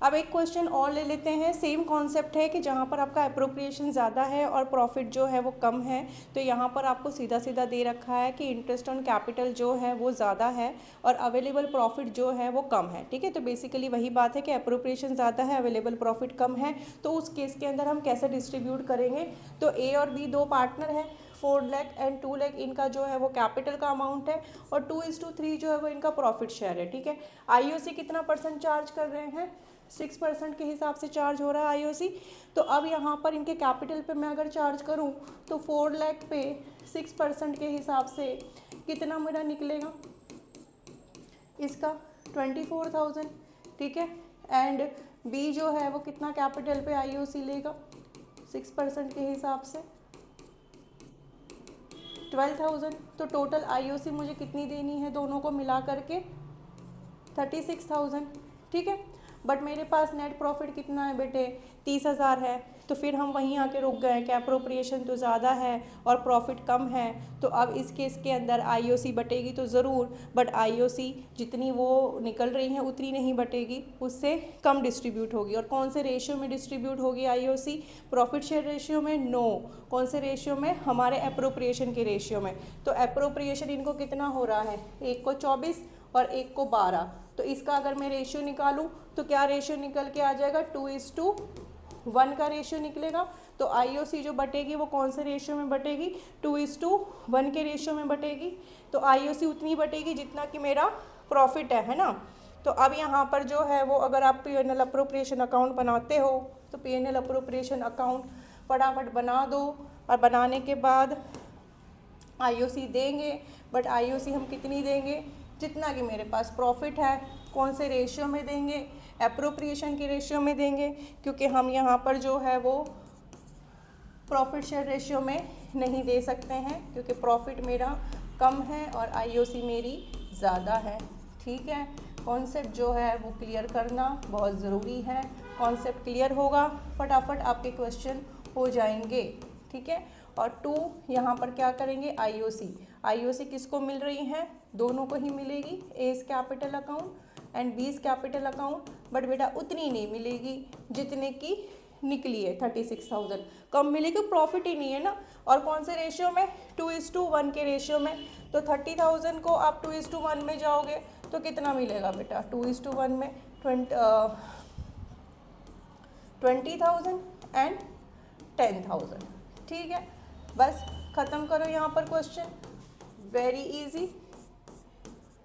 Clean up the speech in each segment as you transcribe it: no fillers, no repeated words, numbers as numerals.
अब एक क्वेश्चन और ले लेते हैं, सेम कॉन्सेप्ट है कि जहाँ पर आपका अप्रोप्रिएशन ज़्यादा है और प्रॉफिट जो है वो कम है, तो यहाँ पर आपको सीधा सीधा दे रखा है कि इंटरेस्ट ऑन कैपिटल जो है वो ज़्यादा है और अवेलेबल प्रॉफिट जो है वो कम है। ठीक है, तो बेसिकली वही बात है कि अप्रोप्रिएशन ज़्यादा है, अवेलेबल प्रॉफिट कम है, तो उस केस के अंदर हम कैसे डिस्ट्रीब्यूट करेंगे। तो ए और बी दो पार्टनर हैं, 4 लाख एंड 2 लाख इनका जो है वो कैपिटल का अमाउंट है और 2:3 जो है वो इनका प्रॉफिट शेयर है। ठीक है, आईओसी कितना परसेंट चार्ज कर रहे हैं, 6% के हिसाब से चार्ज हो रहा है आईओसी। तो अब यहाँ पर इनके कैपिटल पे मैं अगर चार्ज करूँ तो 4 लाख पे 6% के हिसाब से कितना मेरा निकलेगा, इसका 24,000। ठीक है, एंड बी जो है वो कितना कैपिटल पे आईओसी लेगा 6% के हिसाब से 12,000। तो टोटल आईओसी मुझे कितनी देनी है दोनों को मिला करके 36,000। ठीक है, बट मेरे पास नेट प्रॉफिट कितना है बेटे, 30,000 है। तो फिर हम वहीं आके रुक गए कि अप्रोप्रिएशन तो ज़्यादा है और प्रॉफिट कम है, तो अब इस केस के अंदर आईओसी बटेगी तो ज़रूर, बट आईओसी जितनी वो निकल रही है उतनी नहीं बटेगी, उससे कम डिस्ट्रीब्यूट होगी। और कौन से रेशियो में डिस्ट्रीब्यूट होगी आईओसी, प्रॉफिट शेयर रेशियो में? नो। कौन से रेशियो में, हमारे अप्रोप्रिएशन के रेशियो में। तो अप्रोप्रिएशन इनको कितना हो रहा है, एक को 24 और एक को 12, तो इसका अगर मैं रेशियो निकालूं तो क्या रेशियो निकल के आ जाएगा, 2:1 का रेशियो निकलेगा। तो आईओसी जो बटेगी वो कौन से रेशियो में बटेगी, 2:1 के रेशियो में बटेगी। तो आईओसी उतनी बटेगी जितना कि मेरा प्रॉफिट है ना। तो अब यहाँ पर जो है वो अगर आप पीएनएल अप्रोप्रिएशन अकाउंट बनाते हो तो पीएनएल अप्रोप्रिएशन अकाउंट फटाफट बना दो और बनाने के बाद आईओसी देंगे, बट आईओसी हम कितनी देंगे, जितना कि मेरे पास प्रॉफिट है। कौन से रेशियो में देंगे, एप्रोप्रिएशन के रेशियो में देंगे, क्योंकि हम यहाँ पर जो है वो प्रॉफिट शेयर रेशियो में नहीं दे सकते हैं क्योंकि प्रॉफिट मेरा कम है और आईओसी मेरी ज़्यादा है। ठीक है, कॉन्सेप्ट जो है वो क्लियर करना बहुत ज़रूरी है। कॉन्सेप्ट क्लियर होगा फटाफट आपके क्वेश्चन हो जाएंगे। ठीक है, और 2 यहाँ पर क्या करेंगे, आईओसी किसको मिल रही है, दोनों को ही मिलेगी, as capital account and B's capital account, but बेटा उतनी नहीं मिलेगी जितने की निकली है 36,000, कम मिलेगी, प्रॉफिट ही नहीं है ना। और कौन से रेशियो में, 2:1 के रेशियो में। तो 30,000 को आप 2:1 में जाओगे तो कितना मिलेगा बेटा, 2:1 में 20,000 एंड 10,000। ठीक है, बस ख़त्म करो यहाँ पर क्वेश्चन, वेरी इजी।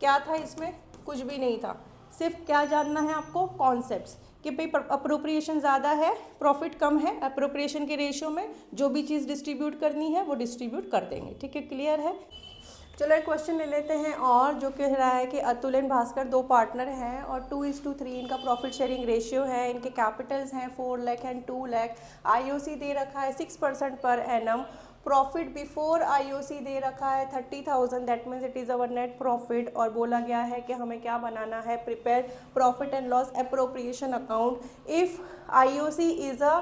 क्या था इसमें, कुछ भी नहीं था, सिर्फ क्या जानना है आपको, कॉन्सेप्ट्स कि भाई अप्रोप्रिएशन ज़्यादा है प्रॉफिट कम है, अप्रोप्रिएशन के रेशियो में जो भी चीज़ डिस्ट्रीब्यूट करनी है वो डिस्ट्रीब्यूट कर देंगे। ठीक है, क्लियर है। चलो एक क्वेश्चन ले लेते हैं और, जो कह रहा है कि अतुल एंड भास्कर दो पार्टनर हैं और 2:3 इनका प्रॉफिट शेयरिंग रेशियो है, इनके कैपिटल्स हैं 4 लाख एंड 2 लाख, आईओसी दे रखा है 6% per annum, profit before IOC दे रखा है 30,000, that means it is our net profit. और बोला गया है कि हमें क्या बनाना है, prepare profit and loss appropriation account if IOC is a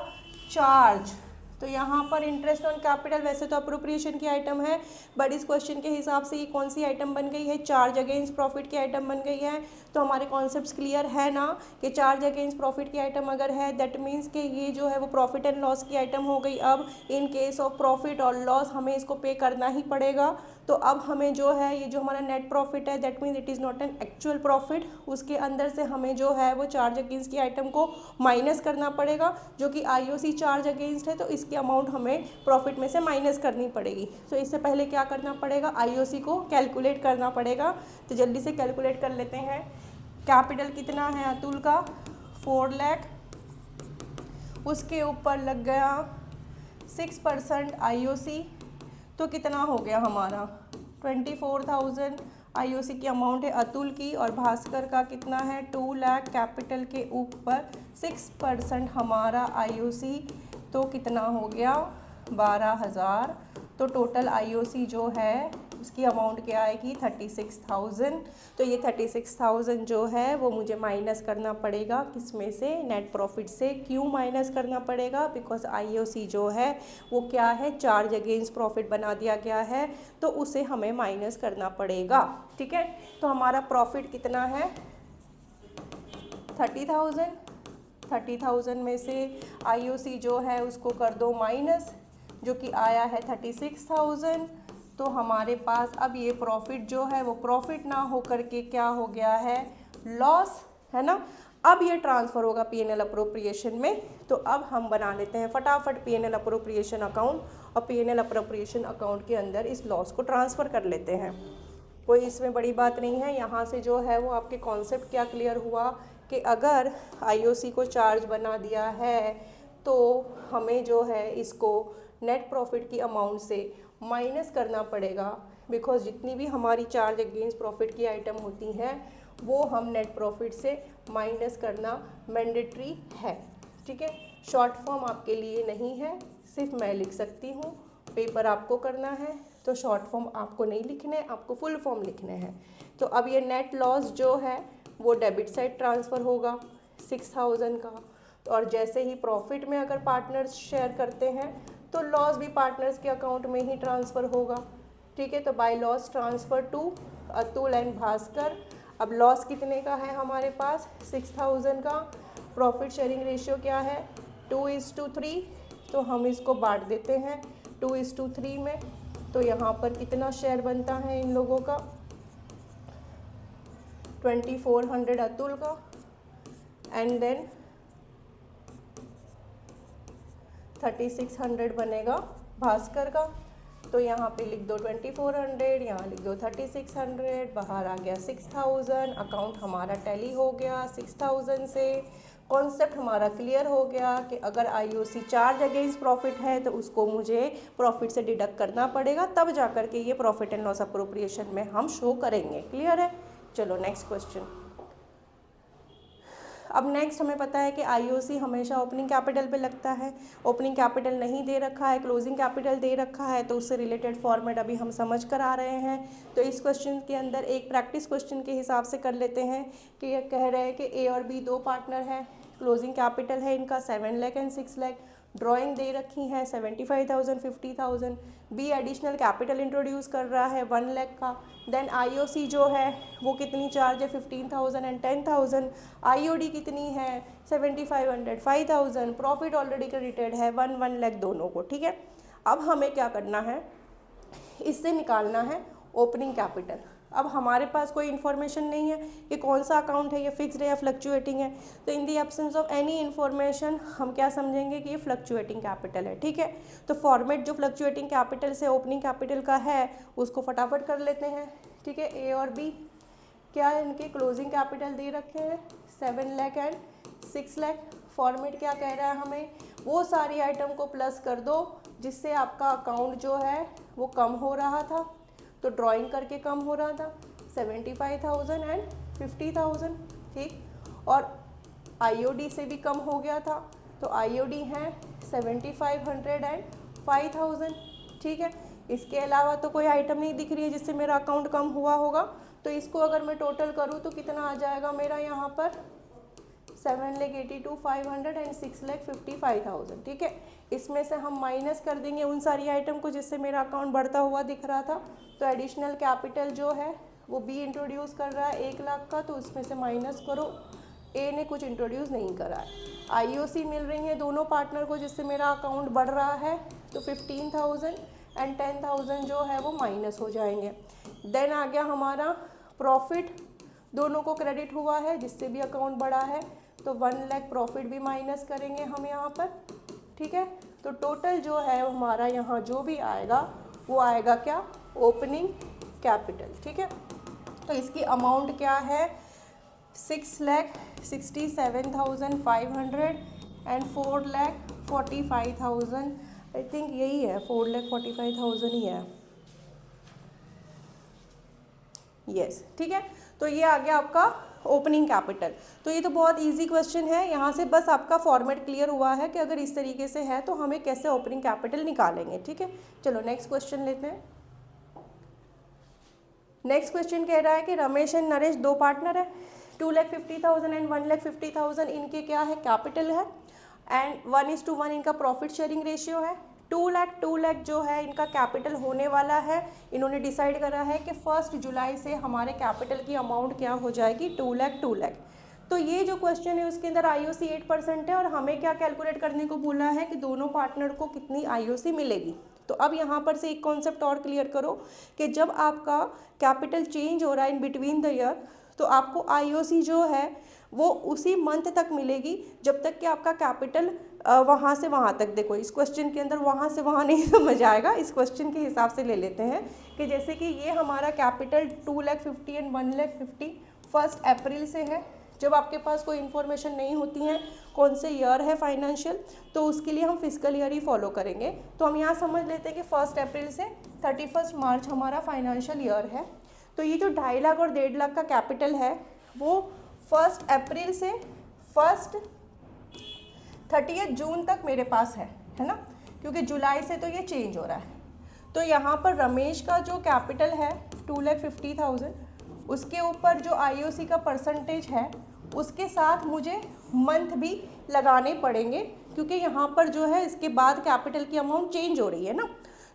charge. तो यहाँ पर इंटरेस्ट ऑन कैपिटल वैसे तो अप्रोप्रिएशन की आइटम है, बट इस क्वेश्चन के हिसाब से ये कौन सी आइटम बन गई है, चार्ज अगेंस्ट प्रॉफिट की आइटम बन गई है। तो हमारे कॉन्सेप्ट्स क्लियर है ना कि चार्ज अगेंस्ट प्रॉफिट की आइटम अगर है दैट मीन्स कि ये जो है वो प्रॉफिट एंड लॉस की आइटम हो गई। अब इन केस ऑफ प्रॉफिट और लॉस हमें इसको पे करना ही पड़ेगा। तो अब हमें जो है ये जो हमारा नेट प्रॉफिट है that means it is not an actual profit, उसके अंदर से हमें जो है वो चार्ज अगेंस्ट की आइटम को माइनस करना पड़ेगा, जो कि आईओसी चार्ज अगेंस्ट है, तो इसकी अमाउंट हमें प्रॉफिट में से माइनस करनी पड़ेगी। तो इससे पहले क्या करना पड़ेगा, आईओसी को कैलकुलेट करना पड़ेगा। तो जल्दी से कैलकुलेट कर लेते हैं। कैपिटल कितना है अतुल का, 4 लाख, उसके ऊपर लग गया 6% आईओसी, तो कितना हो गया हमारा 24,000 आईओसी की अमाउंट है अतुल की, और भास्कर का कितना है 2 लाख, कैपिटल के ऊपर 6% हमारा आईओसी, तो कितना हो गया 12,000। तो टोटल आईओसी जो है उसकी अमाउंट क्या आएगी 36,000। तो ये 36,000 जो है वो मुझे माइनस करना पड़ेगा किस में से, नेट प्रॉफिट से। क्यों माइनस करना पड़ेगा, बिकॉज आईओसी जो है वो क्या है, चार्ज अगेंस्ट प्रॉफिट बना दिया गया है, तो उसे हमें माइनस करना पड़ेगा। ठीक है, तो हमारा प्रॉफिट कितना है 30,000 30,000 में से IOC जो है उसको कर दो माइनस, जो कि आया है 36,000। तो हमारे पास अब ये प्रॉफिट जो है वो प्रॉफिट ना हो करके क्या हो गया है, लॉस, है ना। अब ये ट्रांसफ़र होगा P&L अप्रोप्रिएशन में। तो अब हम बना लेते हैं फटाफट P&L अप्रोप्रिएशन अकाउंट, और P&L अप्रोप्रिएशन अकाउंट के अंदर इस लॉस को ट्रांसफ़र कर लेते हैं। कोई इसमें बड़ी बात नहीं है। यहाँ से जो है वो आपके कॉन्सेप्ट क्या क्लियर हुआ कि अगर IOC को चार्ज बना दिया है तो हमें जो है इसको नेट प्रॉफिट की अमाउंट से माइनस करना पड़ेगा, बिकॉज जितनी भी हमारी चार्ज अगेंस्ट प्रॉफिट की आइटम होती हैं वो हम नेट प्रॉफिट से माइनस करना मैंडेटरी है, ठीक है। शॉर्ट फॉर्म आपके लिए नहीं है, सिर्फ मैं लिख सकती हूँ, पेपर आपको करना है, तो शॉर्ट फॉर्म आपको नहीं लिखने, आपको फुल फॉर्म लिखने हैं। तो अब ये नेट लॉस जो है वो डेबिट साइड ट्रांसफ़र होगा 6,000 का, और जैसे ही प्रॉफिट में अगर पार्टनर्स शेयर करते हैं तो लॉस भी पार्टनर्स के अकाउंट में ही ट्रांसफ़र होगा, ठीक है। तो by loss transfer to Atul and Bhaskar. अब लॉस कितने का है हमारे पास, 6,000 का। प्रॉफिट शेयरिंग रेशियो क्या है, 2:3। तो हम इसको बांट देते हैं 2:3 में। तो यहाँ पर कितना शेयर बनता है इन लोगों का, 2400 अतुल का, एंड देन 3600 बनेगा भास्कर का। तो यहाँ पे लिख दो 2400, यहाँ लिख दो 3600, बाहर आ गया 6000। अकाउंट हमारा टैली हो गया 6000 से। कॉन्सेप्ट हमारा क्लियर हो गया कि अगर IOC चार्ज अगेंस्ट प्रॉफिट है तो उसको मुझे प्रॉफिट से डिडक्ट करना पड़ेगा, तब जा कर के ये प्रॉफिट एंड लॉस अप्रोप्रिएशन में हम शो करेंगे। क्लियर है। चलो नेक्स्ट क्वेश्चन। अब नेक्स्ट हमें पता है कि IOC हमेशा ओपनिंग कैपिटल पे लगता है। ओपनिंग कैपिटल नहीं दे रखा है, क्लोजिंग कैपिटल दे रखा है, तो उससे रिलेटेड फॉर्मेट अभी हम समझ कर आ रहे हैं। तो इस क्वेश्चन के अंदर एक प्रैक्टिस क्वेश्चन के हिसाब से कर लेते हैं कि ये कह रहे हैं कि A और B दो पार्टनर हैं, क्लोजिंग कैपिटल है इनका 7 लाख एंड 6 लाख, ड्राइंग दे रखी है 75,000 50,000। बी एडिशनल कैपिटल इंट्रोड्यूस कर रहा है 1 लाख का। देन IOC जो है वो कितनी चार्ज है 15,000 एंड 10,000। IOD कितनी है 7,500 5,000। प्रॉफिट ऑलरेडी क्रेडिटेड है 1 लाख दोनों को, ठीक है। अब हमें क्या करना है, इससे निकालना है ओपनिंग कैपिटल। अब हमारे पास कोई इन्फॉर्मेशन नहीं है कि कौन सा अकाउंट है, ये फिक्स्ड है या फ्लक्चुएटिंग है। तो in the absence of any information हम क्या समझेंगे कि ये फ्लक्चुएटिंग कैपिटल है, ठीक है। तो फॉर्मेट जो फ्लक्चुएटिंग कैपिटल से ओपनिंग कैपिटल का है उसको फटाफट कर लेते हैं, ठीक है। A और B क्या है, इनके क्लोजिंग कैपिटल दे रखे हैं 7 लाख एंड 6 लाख। फॉर्मेट क्या कह रहा है हमें, वो सारी आइटम को प्लस कर दो जिससे आपका अकाउंट जो है वो कम हो रहा था। तो ड्राइंग करके कम हो रहा था 75,000 एंड 50,000, ठीक। और IOD से भी कम हो गया था, तो IOD है 7,500 एंड 5,000, ठीक है। इसके अलावा तो कोई आइटम नहीं दिख रही है जिससे मेरा अकाउंट कम हुआ होगा। तो इसको अगर मैं टोटल करूँ तो कितना आ जाएगा मेरा यहाँ पर 7,82,500 एंड 6,55,000, ठीक है। इसमें से हम माइनस कर देंगे उन सारी आइटम को जिससे मेरा अकाउंट बढ़ता हुआ दिख रहा था। तो एडिशनल कैपिटल जो है वो B इंट्रोड्यूस कर रहा है 1 लाख का, तो उसमें से माइनस करो। A ने कुछ इंट्रोड्यूस नहीं करा है। IOC मिल रही है दोनों पार्टनर को जिससे मेरा अकाउंट बढ़ रहा है, तो 15,000 एंड 10,000 जो है वो माइनस हो जाएंगे। देन आ गया हमारा प्रॉफिट, दोनों को क्रेडिट हुआ है जिससे भी अकाउंट बढ़ा है, तो 1 लाख प्रॉफिट भी माइनस करेंगे हम यहाँ पर, ठीक है। तो टोटल जो है हमारा यहाँ जो भी आएगा वो आएगा क्या, ओपनिंग कैपिटल, ठीक है। तो इसकी अमाउंट क्या है 6,67,500 एंड 4,45,000। आई थिंक यही है 4,45,000 ही है, यस, ठीक है। तो ये आ गया आपका ओपनिंग कैपिटल। तो ये तो बहुत इजी क्वेश्चन है, यहाँ से बस आपका फॉर्मेट क्लियर हुआ है कि अगर इस तरीके से है तो हमें कैसे ओपनिंग कैपिटल निकालेंगे, ठीक है। चलो नेक्स्ट क्वेश्चन लेते हैं। नेक्स्ट क्वेश्चन कह रहा है कि रमेश एंड नरेश दो पार्टनर है, 2,50,000 एंड 1,50,000 इनके क्या है, कैपिटल है, एंड 1:1 इनका प्रॉफिट शेयरिंग रेशियो है। 2 लाख जो है इनका कैपिटल होने वाला है। इन्होंने डिसाइड करा है कि 1 जुलाई से हमारे कैपिटल की अमाउंट क्या हो जाएगी, 2 लाख। तो ये जो क्वेश्चन है उसके अंदर आईओसी 8% है और हमें क्या कैलकुलेट करने को बोला है कि दोनों पार्टनर को कितनी आईओसी मिलेगी। तो अब यहाँ पर से एक कॉन्सेप्ट और क्लियर करो कि जब आपका कैपिटल चेंज हो रहा है इन बिटवीन द ईयर तो आपको आईओसी जो है वो उसी मंथ तक मिलेगी जब तक कि आपका कैपिटल वहाँ से वहाँ तक, देखो इस क्वेश्चन के अंदर वहाँ से वहाँ नहीं समझ आएगा, इस क्वेश्चन के हिसाब से ले लेते हैं कि जैसे कि ये हमारा कैपिटल 2,50,000 एंड 1,50,000 1 अप्रैल से है। जब आपके पास कोई इन्फॉर्मेशन नहीं होती है कौन से ईयर है फाइनेंशियल, तो उसके लिए हम फिजिकल ईयर ही फॉलो करेंगे। तो हम यहाँ समझ लेते हैं कि 1 अप्रैल से 31 मार्च हमारा फाइनेंशियल ईयर है। तो ये जो 2.5 लाख और 1.5 लाख का कैपिटल है वो 1 अप्रैल से 30 जून तक मेरे पास है ना, क्योंकि जुलाई से तो ये चेंज हो रहा है। तो यहाँ पर रमेश का जो कैपिटल है 2,50,000, उसके ऊपर जो आईओसी का परसेंटेज है उसके साथ मुझे मंथ भी लगाने पड़ेंगे, क्योंकि यहाँ पर जो है इसके बाद कैपिटल की अमाउंट चेंज हो रही है ना।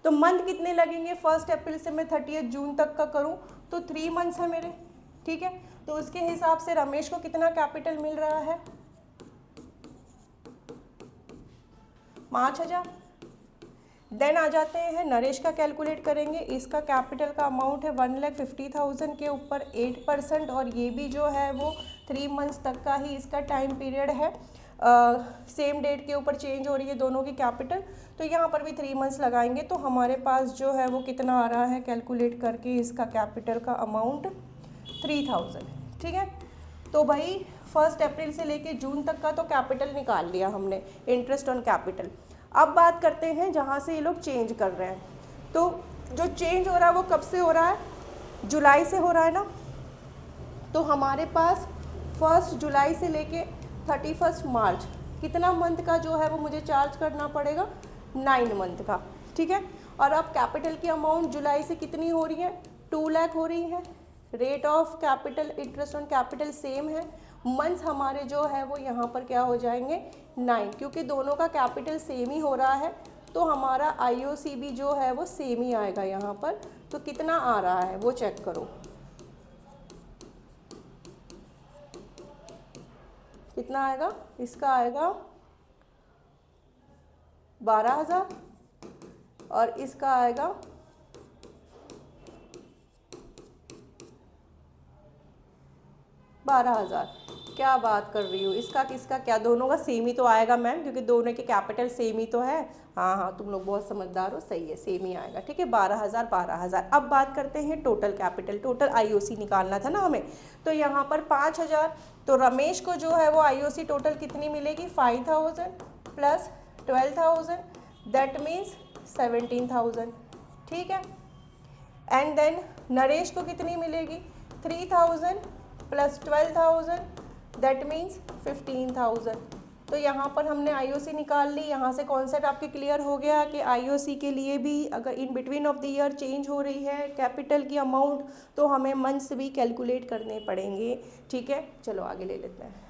तो मंथ कितने लगेंगे, 1 अप्रैल से मैं 30 जून तक का करूँ तो 3 मंथ्स है मेरे, ठीक है। तो उसके हिसाब से रमेश को कितना कैपिटल मिल रहा है, 5,000। देन आ जाते हैं नरेश का कैलकुलेट करेंगे। इसका कैपिटल का अमाउंट है 1,50,000 के ऊपर 8%, और ये भी जो है वो 3 मंथ्स तक का ही इसका टाइम पीरियड है। सेम डेट के ऊपर चेंज हो रही है दोनों की कैपिटल, तो यहाँ पर भी 3 मंथ्स लगाएंगे। तो हमारे पास जो है वो कितना आ रहा है कैलकुलेट करके, इसका कैपिटल का अमाउंट 3,000, ठीक है। तो भाई 1 अप्रैल से लेके जून तक का तो कैपिटल निकाल लिया हमने, इंटरेस्ट ऑन कैपिटल। अब बात करते हैं जहाँ से ये लोग चेंज कर रहे हैं। तो जो चेंज हो रहा है वो कब से हो रहा है, जुलाई से हो रहा है ना। तो हमारे पास 1 जुलाई से लेके 31 मार्च कितना मंथ का जो है वो मुझे चार्ज करना पड़ेगा, 9 मंथ का, ठीक है। और अब कैपिटल की अमाउंट जुलाई से कितनी हो रही है, 2 लाख हो रही है। Rate of capital, interest on capital same है। मंथ्स हमारे जो है वो यहाँ पर क्या हो जाएंगे, 9, क्योंकि दोनों का कैपिटल सेम ही हो रहा है। तो हमारा आईओसी भी जो है वो सेम ही आएगा यहाँ पर। तो कितना आ रहा है वो चेक करो, कितना आएगा, इसका आएगा 12,000 और इसका आएगा 12,000। क्या बात कर रही हूँ, इसका किसका क्या, दोनों का सेम ही तो आएगा मैम, क्योंकि दोनों के कैपिटल सेम ही तो है। हाँ हाँ, तुम लोग बहुत समझदार हो, सही है, सेम ही आएगा, ठीक है। 12,000 12,000। अब बात करते हैं टोटल कैपिटल, टोटल आईओसी निकालना था ना हमें। तो यहाँ पर 5,000, तो रमेश को जो है वो आईओसी टोटल कितनी मिलेगी, 5,000 प्लस 12,000, दैट मीन्स 17,000, ठीक है। एंड देन नरेश को कितनी मिलेगी, 3,000 प्लस 12,000, दैट मीन्स 15,000। तो यहाँ पर हमने आईओसी निकाल ली। यहाँ से कॉन्सेप्ट आपके क्लियर हो गया कि आईओसी के लिए भी अगर in between of the year change हो रही है कैपिटल की अमाउंट, तो हमें मंथ्स भी कैलकुलेट करने पड़ेंगे, ठीक है। चलो आगे ले लेते हैं।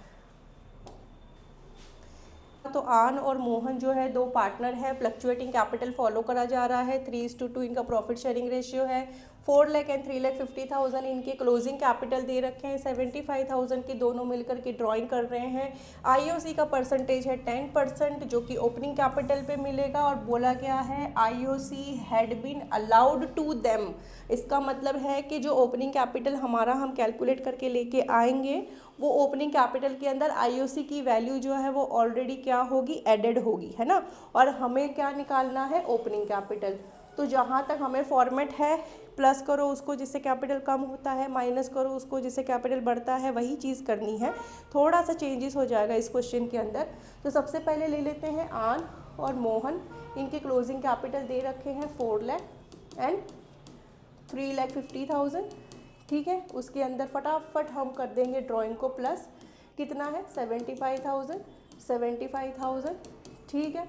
तो आन और मोहन जो है 2 पार्टनर है, फ्लक्चुएटिंग कैपिटल फॉलो करा जा रहा है, 3:2 इनका प्रॉफिट शेयरिंग रेशियो है। 4 लाख एंड 3,50,000 इनके क्लोजिंग कैपिटल दे रखे हैं, 75,000 की दोनों मिलकर के ड्राइंग कर रहे हैं। आईओसी का परसेंटेज है 10%, जो कि ओपनिंग कैपिटल पे मिलेगा। और बोला गया है IOC had been allowed to them, इसका मतलब है कि जो ओपनिंग कैपिटल हमारा हम कैलकुलेट करके लेके आएंगे वो ओपनिंग कैपिटल के अंदर आईओसी की वैल्यू जो है वो ऑलरेडी क्या होगी, एडेड होगी, है ना। और हमें क्या निकालना है, ओपनिंग कैपिटल। तो जहाँ तक हमें फॉर्मेट है, प्लस करो उसको जिससे कैपिटल कम होता है, माइनस करो उसको जिससे कैपिटल बढ़ता है, वही चीज़ करनी है। थोड़ा सा चेंजेस हो जाएगा इस क्वेश्चन के अंदर। तो सबसे पहले ले लेते हैं आन और मोहन, इनके क्लोजिंग कैपिटल दे रखे हैं 4 लाख एंड 3,50,000, ठीक है। उसके अंदर फटाफट हम कर देंगे ड्राइंग को प्लस, कितना है 75,000, ठीक है।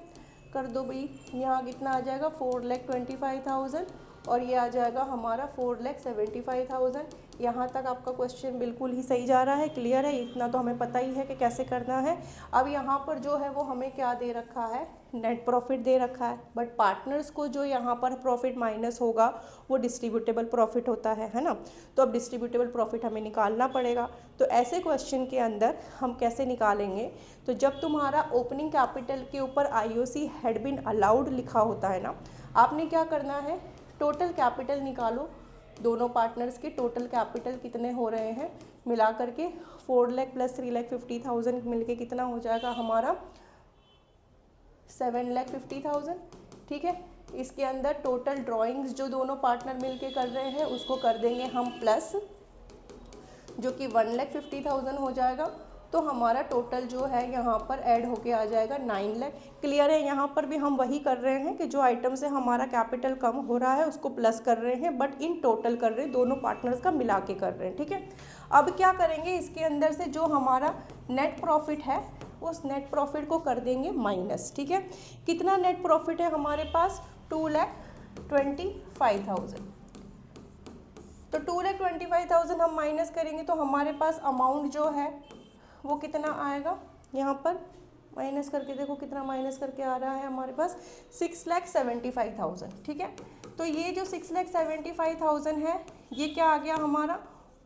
कर दो भाई, यहाँ कितना आ जाएगा 4,25,000 और ये आ जाएगा हमारा 4,75,000। यहाँ तक आपका क्वेश्चन बिल्कुल ही सही जा रहा है, क्लियर है, इतना तो हमें पता ही है कि कैसे करना है। अब यहाँ पर जो है वो हमें क्या दे रखा है, नेट प्रॉफिट दे रखा है, बट पार्टनर्स को जो यहाँ पर प्रॉफिट माइनस होगा वो डिस्ट्रीब्यूटेबल प्रॉफिट होता है ना। तो अब डिस्ट्रीब्यूटेबल प्रॉफिट हमें निकालना पड़ेगा। तो ऐसे क्वेश्चन के अंदर हम कैसे निकालेंगे, तो जब तुम्हारा ओपनिंग कैपिटल के ऊपर IOC हैड बीन अलाउड लिखा होता है ना, आपने क्या करना है, टोटल कैपिटल निकालो, दोनों पार्टनर्स के टोटल कैपिटल कितने हो रहे हैं मिला करके, 4 लाख प्लस 3,50,000 मिलके कितना हो जाएगा हमारा 7,50,000। ठीक है, इसके अंदर टोटल ड्राइंग्स जो दोनों पार्टनर मिलके कर रहे हैं उसको कर देंगे हम प्लस, जो कि 1,50,000 हो जाएगा। तो हमारा टोटल जो है यहाँ पर ऐड होके आ जाएगा 9 लाख। क्लियर है, यहाँ पर भी हम वही कर रहे हैं कि जो आइटम से हमारा कैपिटल कम हो रहा है उसको प्लस कर रहे हैं, बट इन टोटल कर रहे हैं, दोनों पार्टनर्स का मिला के कर रहे हैं। ठीक है, अब क्या करेंगे, इसके अंदर से जो हमारा नेट प्रॉफिट है उस नेट प्रॉफिट को कर देंगे माइनस। ठीक है, कितना नेट प्रॉफिट है हमारे पास, 2,25,000। तो 2,25,000 हम माइनस करेंगे तो हमारे पास अमाउंट जो है वो कितना आएगा, यहाँ पर माइनस करके देखो कितना माइनस करके आ रहा है हमारे पास 6,75,000। ठीक है, तो ये जो 6,75,000 है ये क्या आ गया हमारा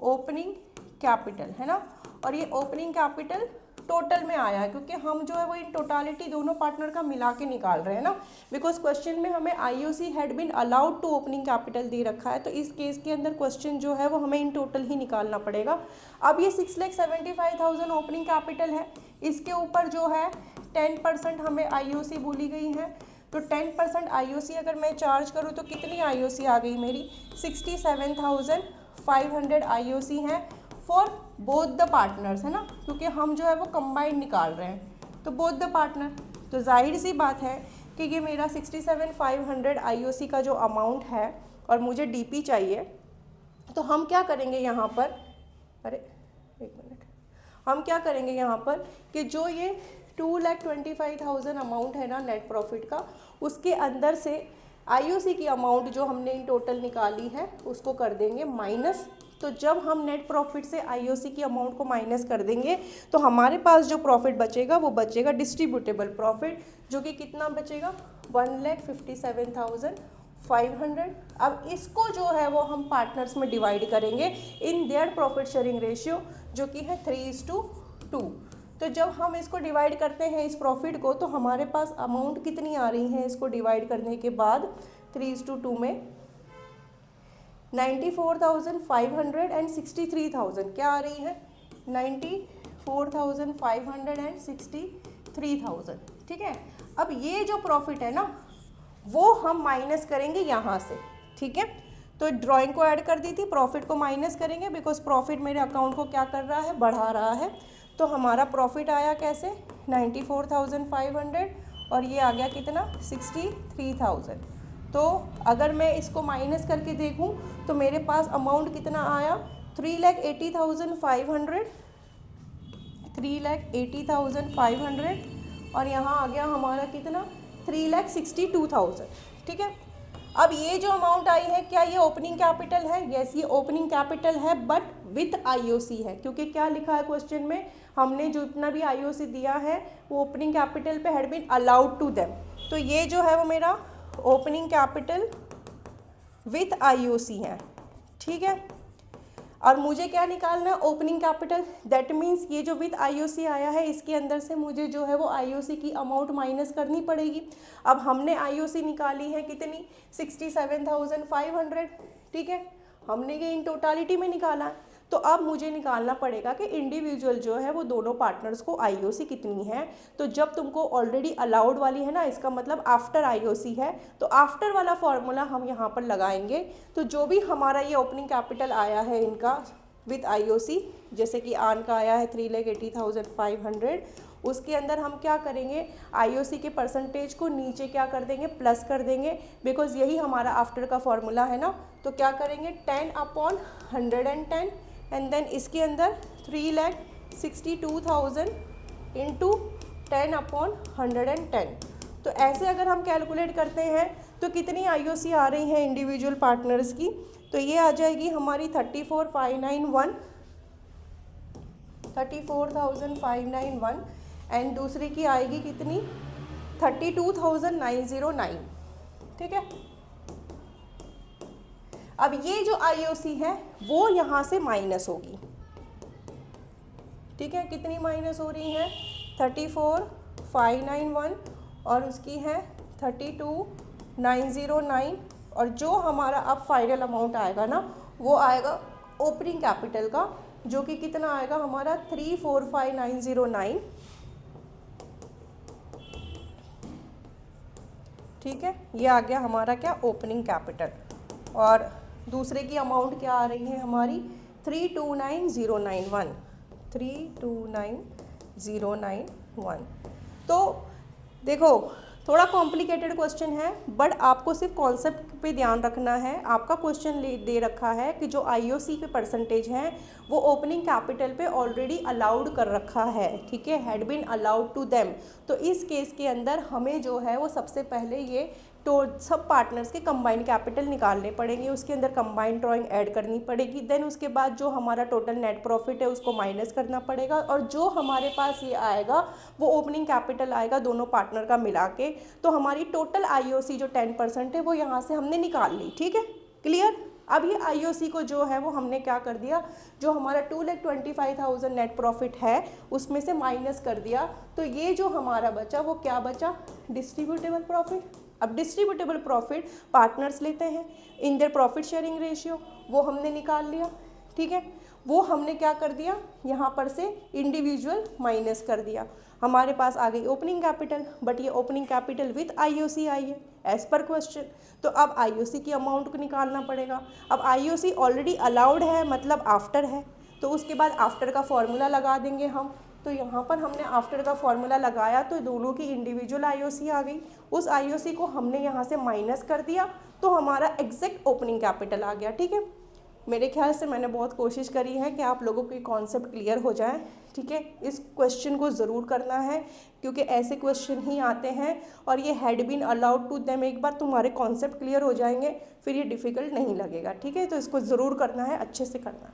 ओपनिंग कैपिटल है ना, और ये ओपनिंग कैपिटल टोटल में आया है क्योंकि हम जो है वो इन टोटालिटी दोनों पार्टनर का मिला के निकाल रहे हैं ना, बिकॉज क्वेश्चन में हमें IOC had been allowed to opening capital दे रखा है, तो इस केस के अंदर क्वेश्चन जो है वो हमें इन टोटल ही निकालना पड़ेगा। अब ये 6,75,000 ओपनिंग कैपिटल है, इसके ऊपर जो है 10% हमें IOC बोली गई है, तो 10% IOC अगर मैं चार्ज करूँ तो कितनी IOC आ गई मेरी, 67,500 IOC हैं फॉर बोथ द पार्टनर्स है ना, क्योंकि हम जो है वो कंबाइंड निकाल रहे हैं, तो बोथ द पार्टनर, तो जाहिर सी बात है कि ये मेरा 67,500 IOC का जो अमाउंट है और मुझे DP चाहिए, तो हम क्या करेंगे यहाँ पर, अरे एक मिनट, हम क्या करेंगे यहाँ पर कि जो ये 2,25,000 अमाउंट है ना नेट प्रॉफिट का, उसके अंदर से IOC की अमाउंट जो हमने इन टोटल निकाली है उसको कर देंगे माइनस। तो जब हम नेट प्रॉफिट से IOC की अमाउंट को माइनस कर देंगे तो हमारे पास जो प्रॉफिट बचेगा वो बचेगा डिस्ट्रीब्यूटेबल प्रॉफिट, जो कि कितना बचेगा 1,57,500। अब इसको जो है वो हम पार्टनर्स में डिवाइड करेंगे in their profit sharing ratio, जो कि है 3:2। तो जब हम इसको डिवाइड करते हैं इस प्रॉफिट को, तो हमारे पास अमाउंट कितनी आ रही है इसको डिवाइड करने के बाद 3:2 में 94,500 एंड 63,000 क्या आ रही है 94,500 एंड 63,000। ठीक है, अब ये जो प्रॉफिट है ना वो हम माइनस करेंगे यहाँ से। ठीक है, तो ड्राइंग को ऐड कर दी थी, प्रॉफिट को माइनस करेंगे बिकॉज प्रॉफिट मेरे अकाउंट को क्या कर रहा है, बढ़ा रहा है। तो हमारा प्रॉफिट आया कैसे 94,500 और ये आ गया कितना 63,000। तो अगर मैं इसको माइनस करके देखूं तो मेरे पास अमाउंट कितना आया 3,80,500, 3,80,500 और यहाँ आ गया हमारा कितना 3,62,000। ठीक है, अब ये जो अमाउंट आई है क्या ये ओपनिंग कैपिटल है, यस ये ओपनिंग कैपिटल है बट विथ IOC है, क्योंकि क्या लिखा है क्वेश्चन में, हमने जो इतना भी IOC दिया है वो ओपनिंग कैपिटल पे had been allowed to them. तो ये जो है वो मेरा ओपनिंग कैपिटल विथ IOC है। ठीक है, और मुझे क्या निकालना है ओपनिंग कैपिटल, दैट मीन्स ये जो विथ IOC आया है इसके अंदर से मुझे जो है वो IOC की अमाउंट माइनस करनी पड़ेगी। अब हमने IOC निकाली है कितनी 67,500। ठीक है, हमने ये इन टोटालिटी में निकाला है, तो अब मुझे निकालना पड़ेगा कि इंडिविजुअल जो है वो दोनों पार्टनर्स को IOC कितनी है। तो जब तुमको ऑलरेडी अलाउड वाली है ना, इसका मतलब आफ्टर IOC है, तो आफ्टर वाला फॉर्मूला हम यहाँ पर लगाएंगे। तो जो भी हमारा ये ओपनिंग कैपिटल आया है इनका विथ IOC, जैसे कि आन का आया है 3,80,500, उसके अंदर हम क्या करेंगे IOC के परसेंटेज को नीचे क्या कर देंगे प्लस कर देंगे, बिकॉज यही हमारा आफ्टर का फॉर्मूला है ना। तो क्या करेंगे 10/110 एंड देन इसके अंदर 3,62,000 इंटू 10/110। तो ऐसे अगर हम कैलकुलेट करते हैं तो कितनी आईओसी आ रही हैं इंडिविजुअल पार्टनर्स की, तो ये आ जाएगी हमारी 34,591 एंड दूसरी की आएगी कितनी 32,909, ठीक है। अब ये जो आईओसी है वो यहाँ से माइनस होगी, ठीक है। कितनी माइनस हो रही है 34,591 और उसकी है 32,909 और जो हमारा अब फाइनल अमाउंट आएगा ना वो आएगा ओपनिंग कैपिटल का, जो कि कितना आएगा हमारा 345,909, ठीक है। ये आ गया हमारा क्या ओपनिंग कैपिटल और दूसरे की अमाउंट क्या आ रही है हमारी 329,091, 329,091। तो देखो थोड़ा कॉम्प्लिकेटेड क्वेश्चन है बट आपको सिर्फ कॉन्सेप्ट पे ध्यान रखना है। आपका क्वेश्चन दे रखा है कि जो आईओसी पे परसेंटेज है वो ओपनिंग कैपिटल पे ऑलरेडी अलाउड कर रखा है, ठीक है, had been allowed to them. तो इस केस के अंदर हमें जो है वो सबसे पहले ये तो सब पार्टनर्स के कंबाइंड कैपिटल निकालने पड़ेंगे, उसके अंदर कंबाइंड ड्राइंग ऐड करनी पड़ेगी, देन उसके बाद जो हमारा टोटल नेट प्रॉफिट है उसको माइनस करना पड़ेगा और जो हमारे पास ये आएगा वो ओपनिंग कैपिटल आएगा दोनों पार्टनर का मिला के। तो हमारी टोटल आईओसी जो 10% है वो यहाँ से हमने निकाल ली, ठीक है, क्लियर। अब ये आईओसी को जो है वो हमने क्या कर दिया, जो हमारा 2,25,000 नेट प्रॉफिट है उसमें से माइनस कर दिया, तो ये जो हमारा बचा वो क्या बचा, डिस्ट्रीब्यूटेबल प्रॉफिट। अब डिस्ट्रीब्यूटेबल प्रॉफिट पार्टनर्स लेते हैं in their profit sharing ratio, वो हमने निकाल लिया, ठीक है। वो हमने क्या कर दिया यहाँ पर से इंडिविजुअल माइनस कर दिया, हमारे पास आ गई ओपनिंग कैपिटल, बट ये ओपनिंग कैपिटल विथ आईओसी आई है एज पर क्वेश्चन। तो अब आईओसी की अमाउंट को निकालना पड़ेगा। अब आईओसी ऑलरेडी अलाउड है मतलब आफ्टर है, तो उसके बाद आफ्टर का फॉर्मूला लगा देंगे हम। तो यहाँ पर हमने आफ्टर का फॉर्मूला लगाया तो दोनों की इंडिविजुअल आईओसी आ गई, उस आईओसी को हमने यहाँ से माइनस कर दिया तो हमारा एग्जैक्ट ओपनिंग कैपिटल आ गया, ठीक है। मेरे ख्याल से मैंने बहुत कोशिश करी है कि आप लोगों के कॉन्सेप्ट क्लियर हो जाए, ठीक है। इस क्वेश्चन को ज़रूर करना है क्योंकि ऐसे क्वेश्चन ही आते हैं और ये had been allowed to them, एक बार तुम्हारे कॉन्सेप्ट क्लियर हो जाएंगे फिर ये डिफ़िकल्ट नहीं लगेगा, ठीक है। तो इसको ज़रूर करना है, अच्छे से करना है।